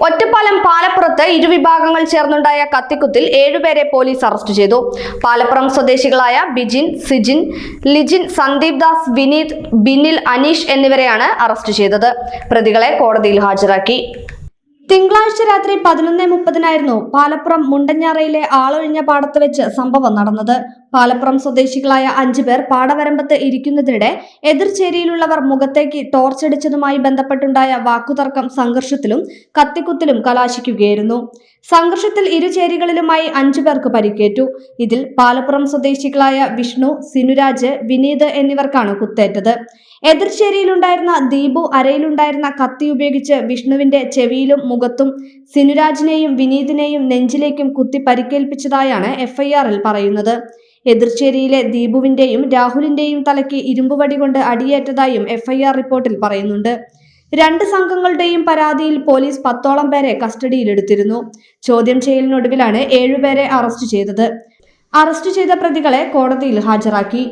ഒറ്റപ്പാലം പാലപ്പുറത്ത് ഇരുവിഭാഗങ്ങൾ ചേർന്നുണ്ടായ കത്തിക്കുത്തിൽ 7 പേരെ police arrest ചെയ്തു. പാലപ്പുറം സ്വദേശികളായ ബിജിൻ, സിജിൻ, ലിജിൻ, സന്ദീപ് ദാസ്, വിനീത്, ബിനിൽ, അനീഷ് എന്നിവരെയാണ് അറസ്റ്റ് ചെയ്തത്. പ്രതികളെ കോടതിയിൽ ഹാജരാക്കി. തിങ്കളാഴ്ച രാത്രി 11:30 പാലപ്പുറം മുണ്ടഞ്ഞാറയിലെ ആളൊഴിഞ്ഞ പാടത്ത് വെച്ച് സംഭവം നടന്നത്. പാലപ്പുറം സ്വദേശികളായ 5 പേർ പാടവരമ്പത്ത് ഇരിക്കുന്നതിനിടെ എതിർചേരിയിലുള്ളവർ മുഖത്തേക്ക് ടോർച്ചടിച്ചതുമായി ബന്ധപ്പെട്ടുണ്ടായ വാക്കുതർക്കം സംഘർഷത്തിലും കത്തിക്കുത്തിലും കലാശിക്കുകയായിരുന്നു. സംഘർഷത്തിൽ ഇരുചേരികളിലുമായി 5 പേർക്ക് പരിക്കേറ്റു. ഇതിൽ പാലപ്പുറം സ്വദേശികളായ വിഷ്ണു, സിനുരാജ്, വിനീത് എന്നിവർക്കാണ് കുത്തേറ്റത്. എതിർചേരിയിലുണ്ടായിരുന്ന ദീപു അരയിലുണ്ടായിരുന്ന കത്തി ഉപയോഗിച്ച് വിഷ്ണുവിന്റെ ചെവിയിലും മുഖത്തും സിനുരാജിനെയും വിനീതിനെയും നെഞ്ചിലേക്കും കുത്തി പരിക്കേൽപ്പിച്ചതായാണ് എഫ്ഐആറിൽ പറയുന്നത്. എതിർചേരിയിലെ ദീപുവിന്റെയും രാഹുലിന്റെയും തലയ്ക്ക് ഇരുമ്പുവടി കൊണ്ട് അടിയേറ്റതായും എഫ്ഐആർ റിപ്പോർട്ടിൽ പറയുന്നുണ്ട്. 2 സംഘങ്ങളുടെയും പരാതിയിൽ പോലീസ് 10ഓളം പേരെ കസ്റ്റഡിയിലെടുത്തിരുന്നു. ചോദ്യം ചെയ്യലിനൊടുവിലാണ് 7 പേരെ അറസ്റ്റ് ചെയ്തത്. അറസ്റ്റ് ചെയ്ത പ്രതികളെ കോടതിയിൽ ഹാജരാക്കി.